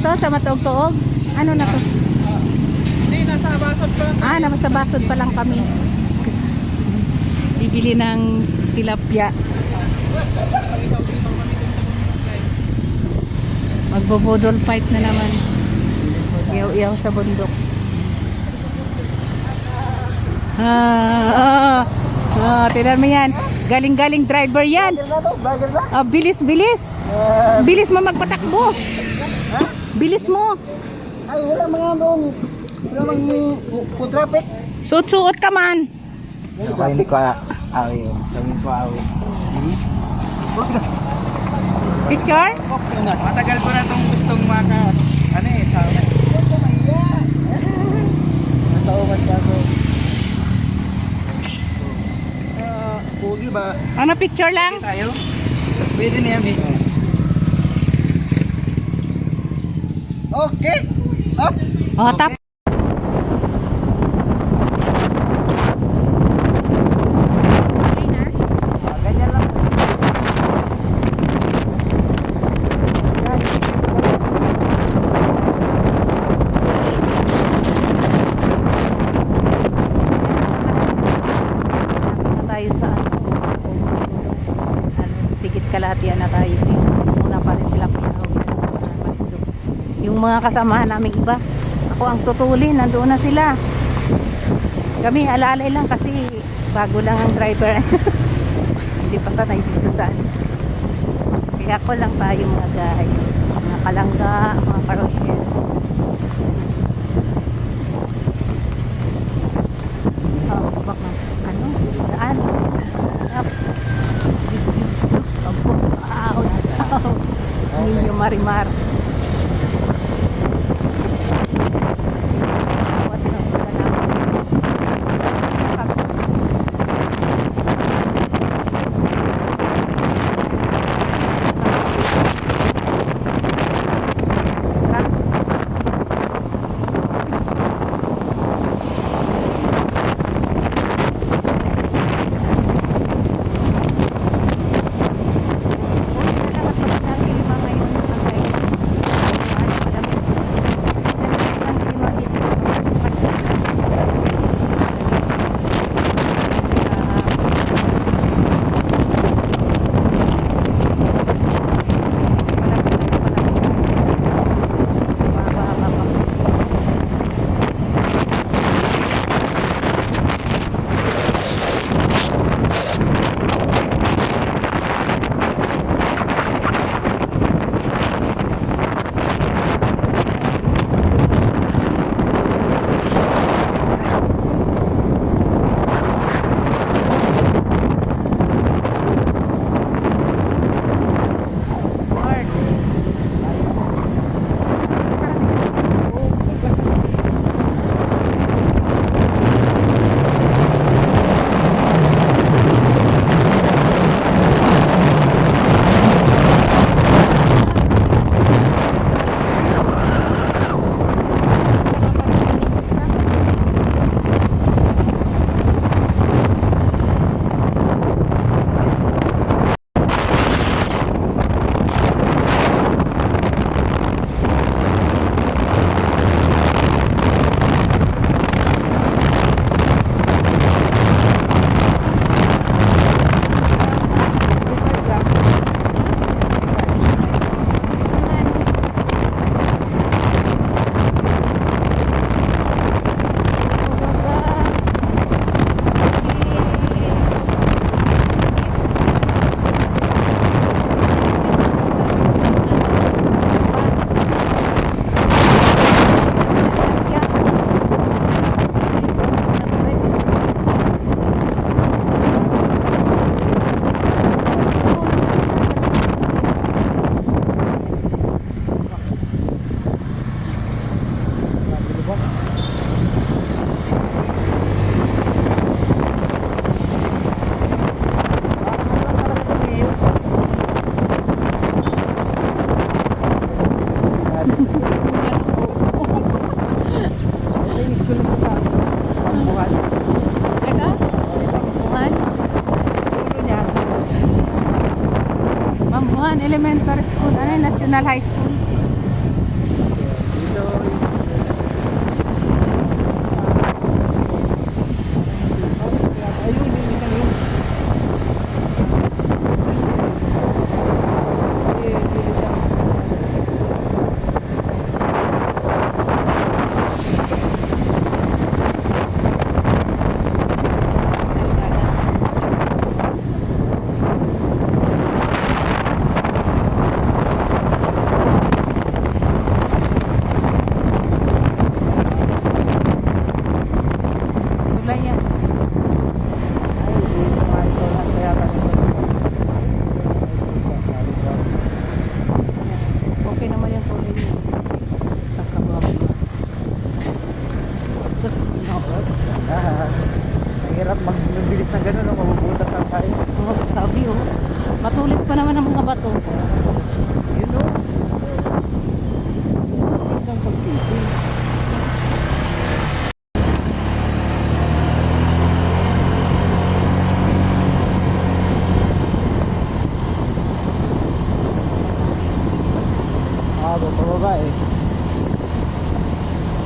to sa Matuog-tuog? Ano na to? Hindi, nasa basod pa. Nasa basod pa lang kami. Bibili ng tilapia. Magbobodol fight na naman. Iyaw-iyaw sa bundok. Tingnan mo yan. Galing-galing driver yan. Bilis. Bilis mo magpatakbo. Bilis mo. Ay, wala mga nung. Wala mga traffic. Suot-suot ka man. Saka hindi ko awi. Sabihin ko awi. Picture? Matagal ko na itong gustong maka. Sa nasa umat ka ako. Pugi ba? Ano, picture lang? Tayo? Pwede na yan, okay. Up. Tap. Ganyan lang. Tayo sa sigit kalahatian na tayo. Muna pa rin sila pinahog yung mga kasamahan namin iba. Ako ang tutulin, nandoon na sila. Kami alalay lang kasi bago lang ang driver. Hindi pa sanay dito sa kaya ako lang tayo mga guys, mga kalangga, mga parosyel. Baka daan. Smilyo Marimar. Elementary School, National High School.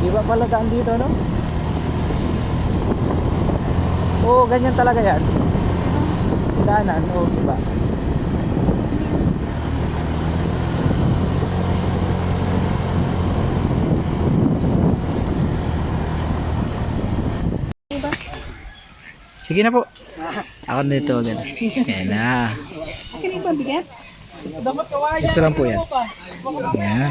Di ba pala daan dito, no? Oo, ganyan talaga yan. Daanan, oo, di ba? Sige na po. Ako nito agad. Ayan na. Akin yung pabigat? Ito lang po yan. Ayan.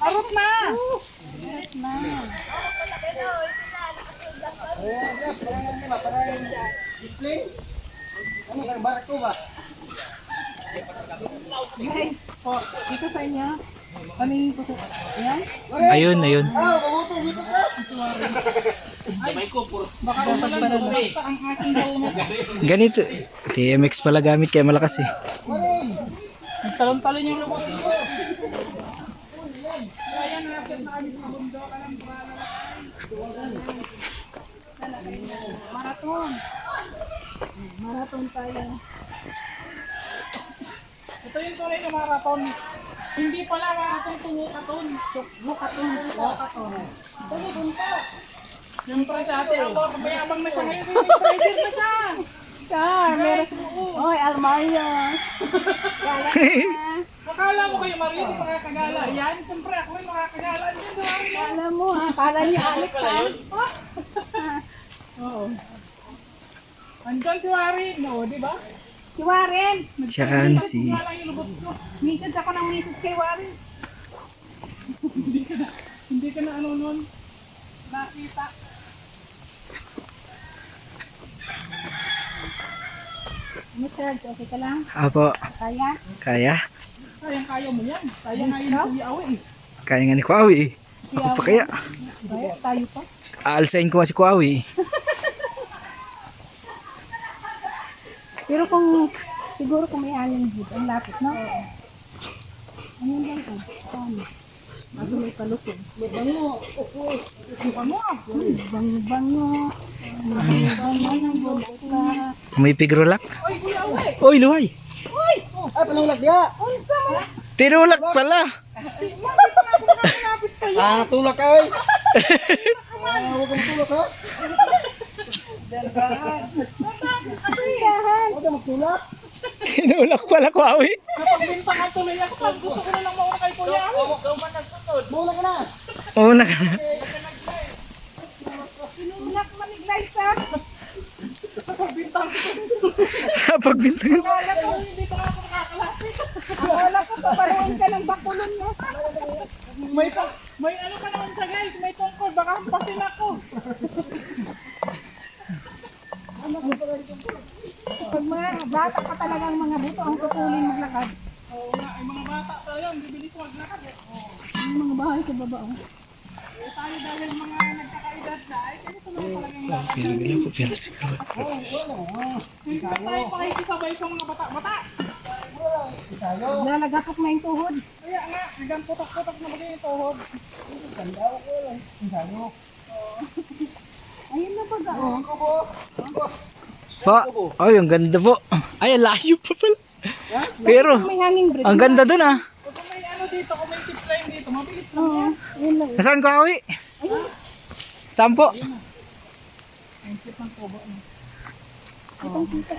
Arot na! Ano kang barak ko ba? Guys, po, dito sa inyo. Kami puso. Ayan. Ayun, ayun. Ah, mabuto dito ka. Baka dapat pala sa ang aking helmet. Ganito. TMX pala gamit kaya malakas eh. Talon-talon yung lubot. Marathon. Marathon tayo. Ito yung tunay na marathon. Hindi pala marathon, tumukaton. Bukaton. Bukaton. Tumutun po. Siyempre sa atin, mayabang na siya ngayon. Pressure na siya. Meron sa buko. Oy, Almario. Akala mo kayo, Mario, hindi makakagala. Yan, siyempre ako rin makakagala. Akala mo ha, akala niya Alex ha. Oo. Andun si Warren, no, di ba? Si Warren! Tsaka si... Minsan ako nang minsan kay Warren. Hindi ka na ano nun. Nakita. Mr. Okay ka lang? Apo. Kaya? Kaya? Kaya mo yan. Kaya nga yun Kuya Awe eh. Kaya nga ni Kuawi eh. Ako pa kaya. Kaya tayo pa. Aalsain ko nga si Kuawi. Pero kung siguro kung may hangin dito, ang lapit, no? Ayun lang ko. Paano? Bago may palutong. Bango. Bango. Bango. Bango ng bulok ka. May pigrolak. Oy, Kuya Awe! Oy, luhay. Oy! Ay, panulak dia. Oy, sama! Tinulak pala. Lapit kayo! Ah, tulak ka oy. Ah, huwag kang tulak ha. Kasiyahan! Huwag kang magtulak. Tinulak pala Kuawi. Kapag bintang ang tuloy ako, pag gusto ko na lang mauna kay Kuya Awe. Muna ka na. Oo na ka na. Sinulak maniglay sa... Kapag bintang ko. Kapag bintang. Akala ko hindi pa ako nakakalapit. Akala ko paparuin ka ng bakulon mo. May ano ka naman sa guys, may tungkol, baka hampasin ako. Pag mga bata pa talagang mga buto ang tutulin maglakad. Oo nga, ay mga bata tayo, ang bibilis maglakad eh. Yung mga bahay sa baba oh. Tayo dahil mga nagkakaedad na, ay ganito naman talagang lakad. Pinagala ko, pinagala. Hindi pa tayo pakikisabay sa mga bata-bata. Lalagapok na yung tuhod. Kaya nga, hanggang putok-putok na bagay yung tuhod. Ayun na baga. Po. Ay, ang ganda po. Ay, ang layo pa pala. Pero, May hanging breed. ang ganda dun ah. Kung may ano dito, kung may zipline dito, mabilis lang yan. Ayun lang. Nasaan Kuawi? Sampo.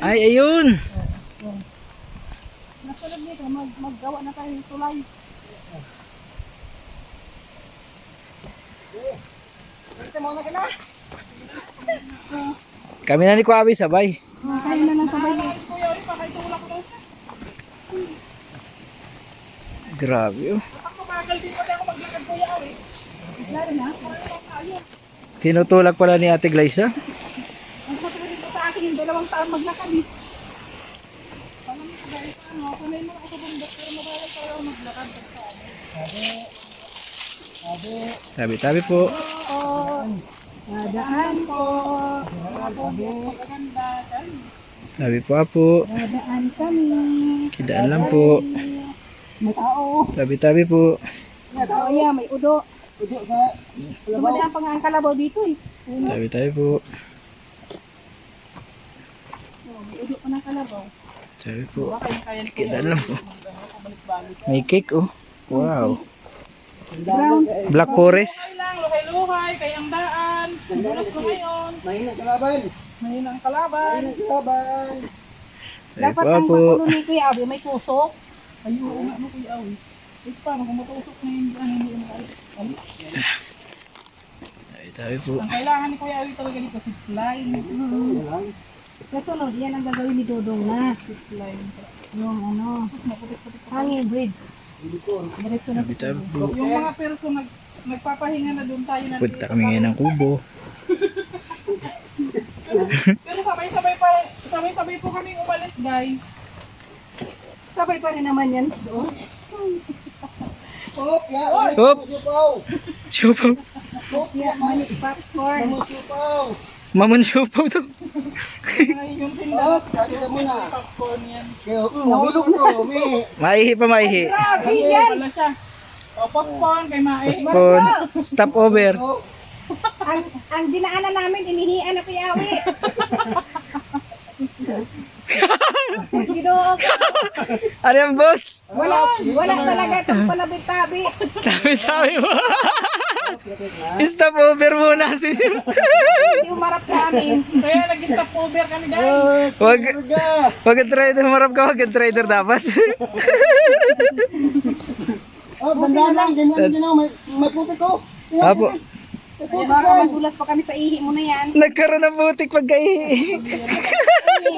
Ay, ayun. Nasunod nito, maggawa na tayo ng tulay. Kasi muna ka na. Kami na ni Kuawi sabay. Tayo na lang sabay. Kuya, ulit pa kayo tulak na. Grabe oh. Ako magal din pati ako maglakad Kuya Awe. Lalo na, parang lang tayo. Tinutulak pala ni Ate Glyza. Ang katulad ko sa akin yung 2 taon maglakad eh. Paano mo guys, ano, kunay mo ako sa bundok pero mabawal tayo maglakad. Tabi-tabi po. Oo. Dadaan po. Maganda. Tabi po po. Dadaan kami. Kidaan lang po. May tao. Tabi-tabi po. May tao yan, may udo. Udo sa Dumadaan pa nga ang kalabaw dito eh. Tabi-tabi po. May udo pa ng kalabaw. Tabi po. Baka yung kaya ni Kuya Kidaan lang po. pabalik-balik. May cake oh. Wow. Brown. Black Forest. lang, luhay-luhay, kay ang daan. Dulas ko ngayon. Mahina kalaban. Mahina ang kalaban. Mahina kalaban. Ay, Dapat ang po. pakulo ni Kuya Abi may tusok. Ayun, ano kuya awi. Eh, paano kung matusok na yun, ano hindi mo kayo. Ay, tayo po. Ang kailangan ni kuya awi talaga dito, zip line. Lang. Kasunod, yan ang gagawin ni Dodong na. Zip line. Yung ano, hanging bridge. Diretso na. Tabi tayo po. Yung mga perso nagpapahinga na doon tayo na. Punta kami ngayon ng kubo. Pero sabay-sabay po kaming umalis guys. Sabay pa rin naman yan. Hop, ya. Hop. Supaw. Siupaw. Hop, Yeah, mani popcorn. supaw. Mamon siupaw to. Yung tinda Hop, kaya ka muna. popcorn yan. Kaya, nahulog ko, umi. Maihi pa maihi. Grabe yan! Wala siya. O, postpone kay Mae. Postpone. Stop over. Hop. Ang dinaanan namin, inihian na Kuya Awi. Ginoo ko. Ano yan, boss? Wala talaga itong palabit-tabi. Tabi mo. Stop over muna. Yung marap sa amin. Kaya nag-stop over kami guys. Wag, Karga. wag ang trader. Marap ka, wag ang trader dapat. Oh, banda lang. Ganyan, may puti ko. Apo. Kaya baka magulat pa kami sa ihi mo na yan. Nagkaroon ng butik pagkaihi.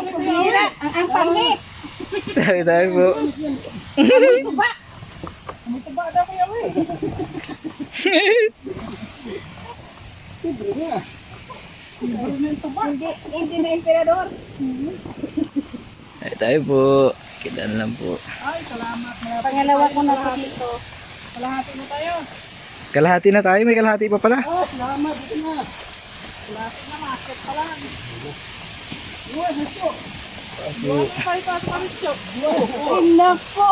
Kubira, ang pangit. Tayo po. Tuba. May tuba na kuya awi. Libre niya. Hindi na emperador. Tayo po. Kitan lang po. Ay, salamat. Pangalawa ko na po dito. Kalahati na tayo. Kalahati na tayo. May kalahati pa pala. Oh, salamat. Ito na. Kalahati na, market pa lang. Uy, hacho. Uy, tayo pa sa hacho. Ay, nako.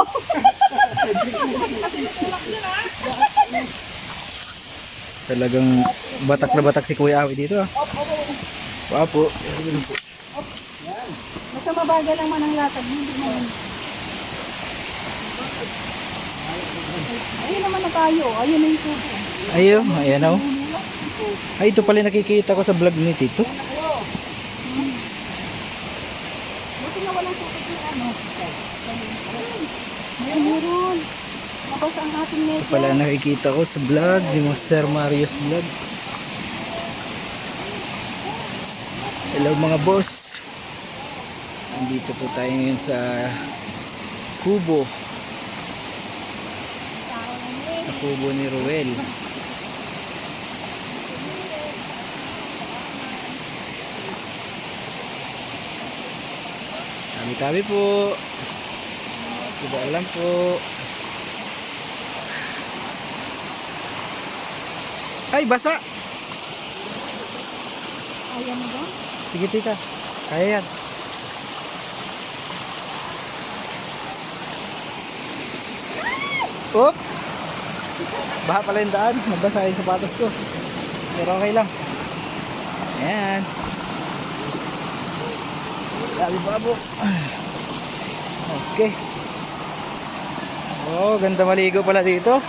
Talagang batak na batak si Kuya Awi dito. Apo. Basta mabagal lang man ang latag. Hindi naman. Ayun naman na tayo. Ayun na yung tubo. Ayun. Ayan o. Ay, ito pala nakikita ko sa vlog ni Tito. Buti nga walang tubig yung ano. Meron. Mabasa ang ating Ito medyo. pala nakikita ko sa vlog ni Sir Mario's vlog. Hello mga boss. Nandito po tayo ngayon sa kubo. Sa kubo ni Ruel. Tabi-tabi po. Tidak alam po. Ay, basa! Ayan mo ba? Sige, tita. Kaya yan. Oop! Baha pala yung daan. Nabasa yung sapatos ko. Pero okay lang. Ayan. Dami babo. Okay. Oh, ganda maligo pala dito.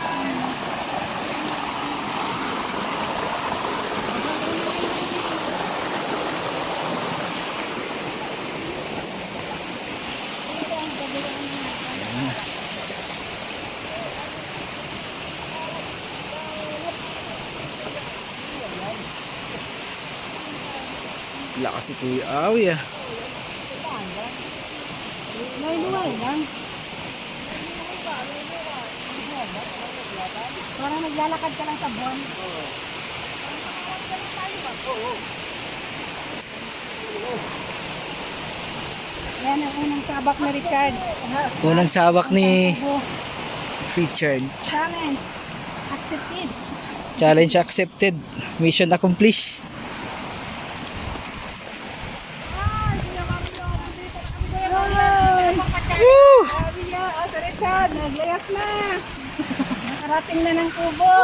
Lakas si Kuya Awi ah. Luway-luway lang. Parang naglalakad ka lang sa buwan. Yan ang unang sabak ni Richard. Unang sabak ni Oh, Richard. challenge. Accepted. Challenge accepted. Mission accomplished. Woo! Sabi niya, sa Richard, naglayas na. Nakarating na ng kubo.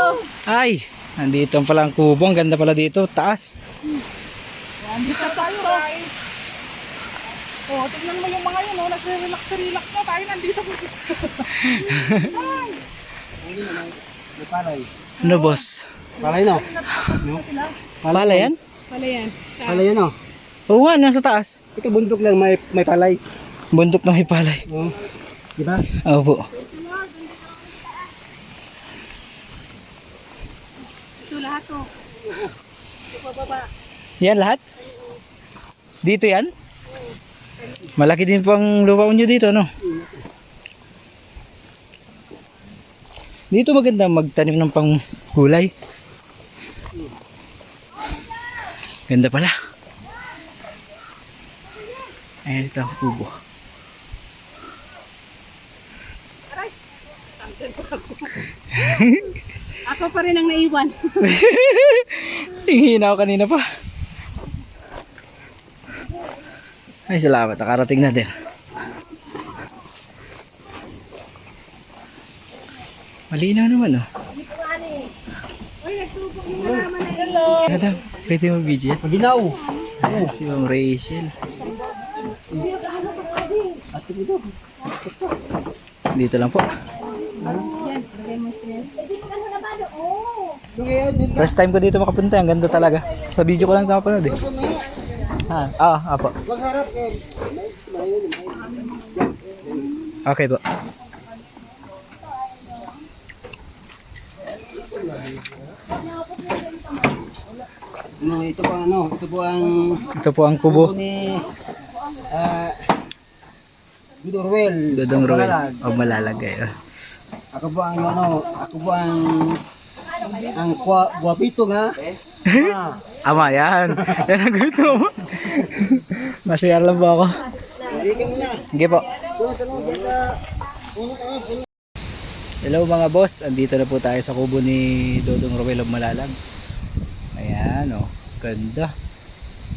Ay, nandito pala ang kubo. Ang ganda pala dito. Taas. Andito tayo guys. Oh, tignan mo yung mga yun, oh, nagre-relax na tayo nandito. palay. Ano boss? Palay no? Pala yan? Pala yan. Palay yan oh. Oo nga, nasa taas. Ito bundok lang may palay. Bundok na may palay. Oh. Diba? Opo. Ito lahat to. Ito pababa. Yan lahat? Dito yan? Malaki din po ang lupa nyo dito, no? Dito maganda magtanim ng panggulay. Ganda pala. Ayan, ito ang kubo. Ako pa rin ang naiwan. Hihina ako kanina pa. Ay, salamat. Nakarating na din. Malinaw naman, oh. Hello. Madam, pwede mo video yan? Maginaw. Ayan, si Ma'am Rachel. Dito lang po. First time ko dito makapunta. Ang ganda talaga. Sa video ko lang ito mapanood eh. Apo. Wag harap eh. Okay po. No, ito po ano, ito po ang Ito po ang kubo. ni Dudorwel. Dodong Roel. Pangalalag. O malalagay. Oh. Ako po ang ano, ako po ang guwapito nga. Ama, yan. Yan ang gusto mo. Masayar lang po ako. Hindi ka muna. Sige po. Doon sa loob, diyan sa puno ka. Hello mga boss. Andito na po tayo sa kubo ni Dodong Roel of Malalag. Ayan, oh. Ganda.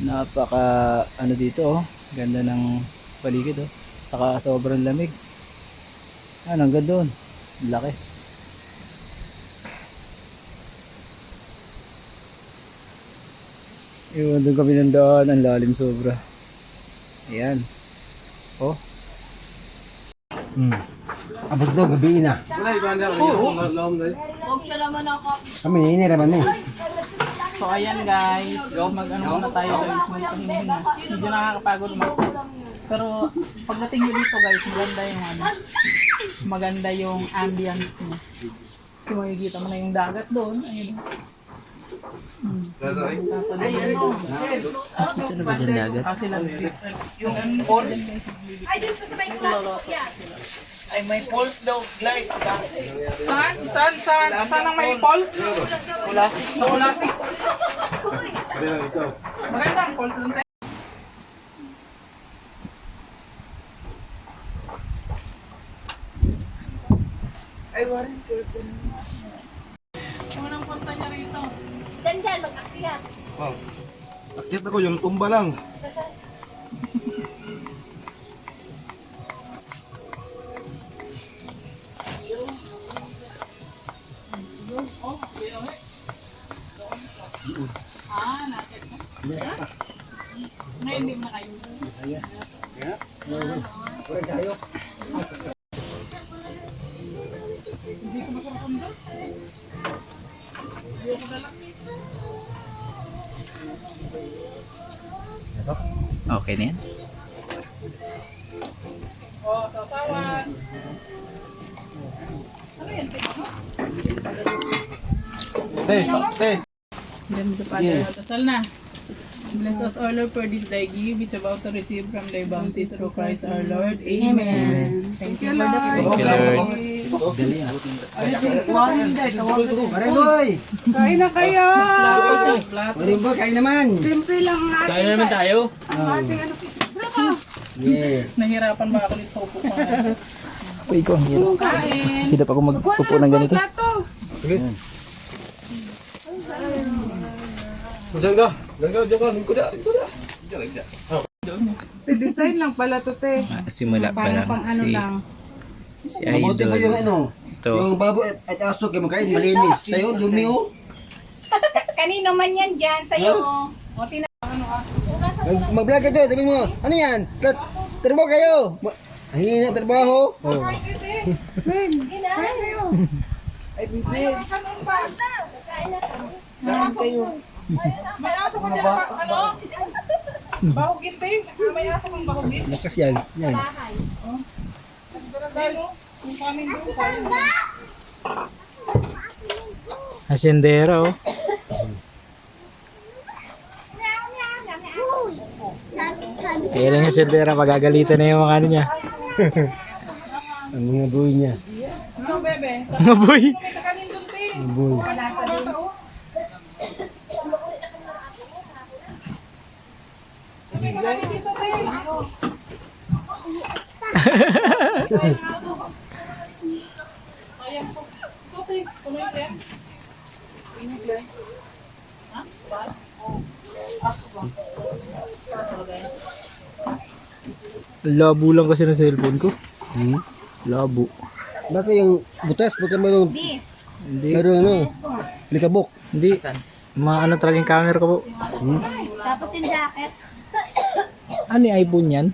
Napaka, ano dito, oh. Ganda ng paligid, oh. Saka sobrang lamig. Ano, ang ganda doon. Laki. Iwan doon kami ng daan. Ang lalim sobra. Ayan. Oh. Abot daw, gabi na. Kami, ini naman eh. So ayan guys, mag-ano muna tayo guys, magpahinga. Medyo nakakapagod pero pagdating nyo dito guys, maganda yung ambience niya. Kasi makikita mo na yung dagat doon. Ayun. Ayun o. Ito na ba dyan dagat? Yung falls. Ay may falls daw guys. Saan ang may falls? Ulasik. Sa Ulasik. Maganda ang falls doon. Ay, warin ko. Unang punta niya rito. Diyan, mag-akyat. Akyat ako, yung tumba lang. Nakit mo. Ngayon hindi mo na kayo. Okay na yan. Oh, sasawan. Hey, hey. Then the Father, dasal na. Bless us, our Lord, for this thy gift, which about to receive from thy bounty through Christ our Lord. Amen. Thank you, Lord. Thank you, Lord. Marimboy! Kain na kayo! Plato. Marimboy, kain naman! Simple lang ang ating, Kaya naman tayo. ang ating ano. Bravo! Yeah. Nahirapan ba ako dito sa upo ko? Uy, ko ang hirap. Kain. Hirap ako magpupo ng ganito. Plato! Design lang pala to, te. Simula pa lang. Pang ano lang. Si Mabuti po yung ano, Ito. yung baboy at aso kayo magkain, malinis. Tayo, dumi oh. Kanino man yan dyan, sa'yo. O, tina. Mag-vlog ka doon, sabi mo, ano yan? Trabaho kayo! Ang hina trabaho! Oh. Ben, kain kayo. Ay, bibig. Kain kayo. May aso ko dyan, ano? Bahugin, Ting. May aso kong bahugin. Lakas yan. Yan. Yung kanin doon, kain doon. Asendera oh. Yan ang asendera, magagalitan na yung mga ano niya. Ang mga buhay niya. Ano, bebe? Mga boy. May kakanin doon, Ting. Ang buhay. May kakanin dito, Ting. Ayan po. Ito, Ting. Tuloy ko yan. Labo lang kasi ng cellphone ko. Labo. Bakit yung butas? Bakit mayroon? Hindi. Mayroon ano? Likabok. Hindi. Ano talagang camera ko po. Tapos yung jacket. Ano yung iPhone yan?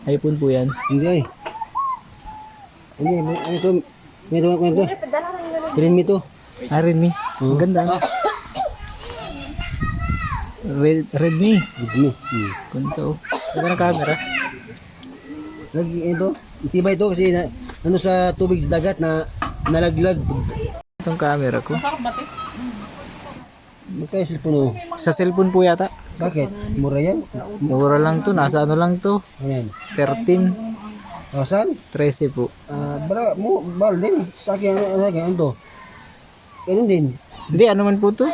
iPhone po yan. Hindi ay. Hindi, ano ito? Mayroon ako nito. Pirin mo ito. Redmi. Ang ganda. Redmi. Redmi. Kunto. Ganda ng camera. Lagi ito. Itibay ito kasi ano sa tubig sa dagat na nalaglag. Itong camera ko. Magkaya cellphone mo. Sa cellphone po yata. Bakit? Mura yan? Mura lang to. Nasa ano lang to. Ayan. 13. Saan? 13 po. Bal din. Sa akin, ano to? Ganun din. Hindi, ano man po to?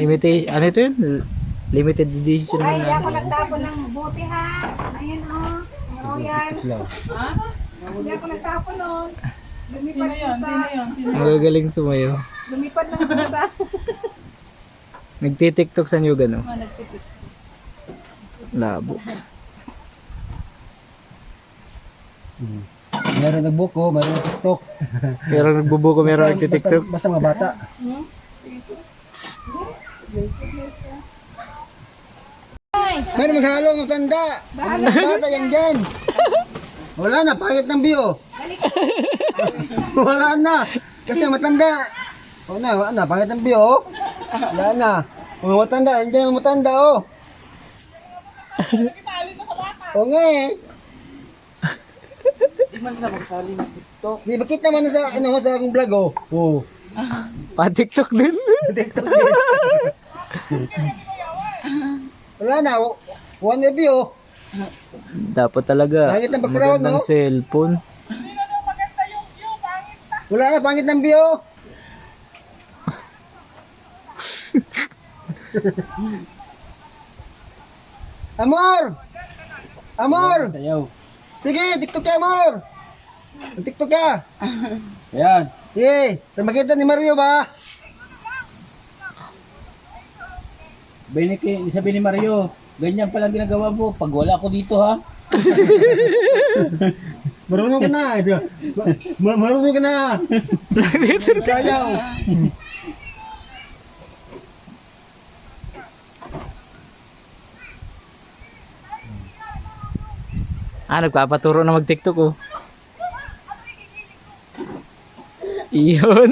Imitation. Ano ito yun? Limited edition Ay, man hindi ako na. nagtapon ng buti ha. Ayun o. Oh, yan. Lang. Hindi ako nagtapon nun. Sino yan? Sino yan? Magagaling sumayo. Lumipad lang ako sa... Nagtitiktok sa New Gano. Labo. Meron nagbuko, meron nag-tiktok. Pero nagbubuko meron nagtitiktok. Basta mga bata. Meron maghalo ng tanda. Mga bata yan dyan. Wala na, pangit ng bio. Wala na. Kasi matanda. Wala na, pangit ng bio. Wala na. Mga matanda, yan dyan mga matanda oh. Oo nga eh. Di man sila magsali ng TikTok. Di bakit naman sa ano sa akong vlog oh. Oo. Pa-tiktok din. Wala na. One review. Dapat talaga. Pangit ng background, magandang no? cellphone. Wala na, pangit ng view. Amor! Amor! Sayaw. Sige, TikTok ka, Amor! TikTok ka! Ayan. Sige, sa makita ni Mario ba? Sabi ni Mario, ganyan palang ginagawa mo pag wala ko dito ha. Marunong ka na. Marunong ka na. Kaya oh. Nagpapaturo na mag-tiktok oh. Iyon.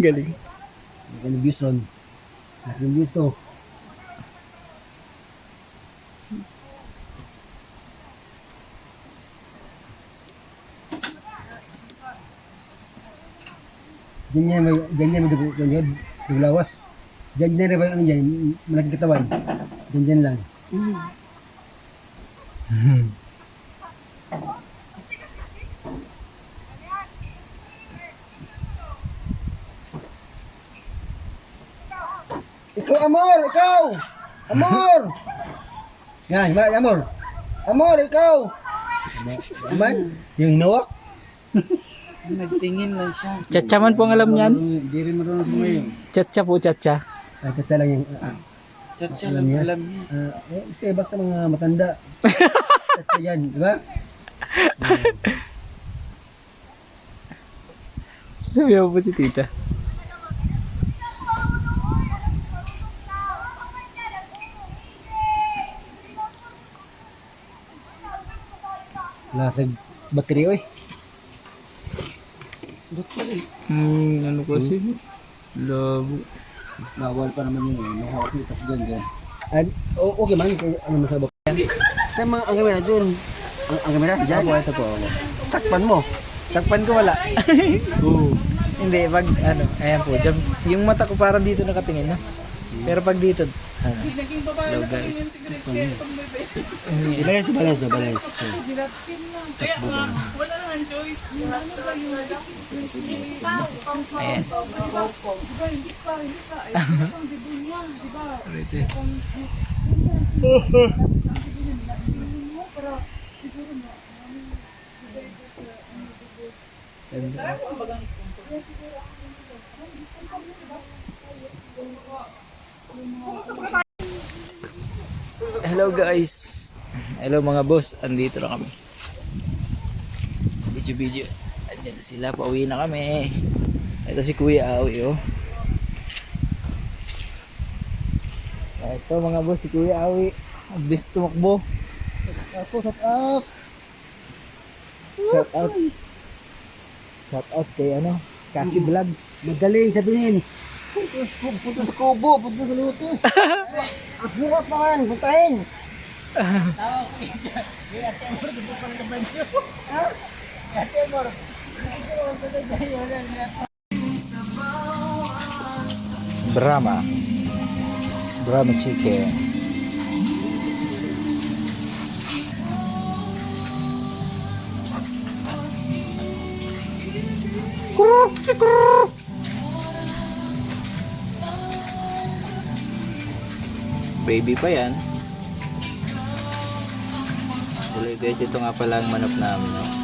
Galing. Ang views ron. Ang views to. Ganyan may duglawas. Ganyan rin ba yung ano dyan, malaking katawan. Ganyan lang. Ikaw, Amor! Ikaw! Amor! Yan, Amor! Amor, ikaw! Aman? Yung nawak? Nagtingin lang siya. Chacha man po ang alam niyan. Hindi rin marunong sumayo. Chacha po, chacha. Tata lang yung... Chacha alam lang niya. alam niya. Kasi basta mga matanda. Tata yan, di ba? Sabi mo po si tita. Lasag baterya, oy. Ano kasi? Labo. Bawal pa naman yun eh. Mahawak nito dyan. Okay man, kaya ano masabak. Sa mga ang kamera doon, ang kamera dyan. Ako, ito po. Takpan mo. Takpan ko wala. Hindi, pag ano, ayan po. Dyan, yung mata ko parang dito nakatingin, no? Pero pag dito, ano? Naging babae Hello na guys. yung cigarette kaya itong bebe. Balance to balance, balance. Kaya wala naman choice. Ano ba yun? Ayan. Diba, hindi pa. Ay, ang bibig niya, diba? Hello guys. Hello mga boss. Andito na kami. Video. Andyan na sila. Pauwi na kami. Ito si Kuya Awi, oh. Ito mga boss, si Kuya Awi. Ang bilis tumakbo. Shout out. Shout out kay ano, Kasi Vlogs. Magaling sabihin. Punta sa kubo, punta sa luto. At bukas naman, puntahin. Brahma chicken. Baby pa yan. Hello guys, ito nga pala ang manok namin. Oh.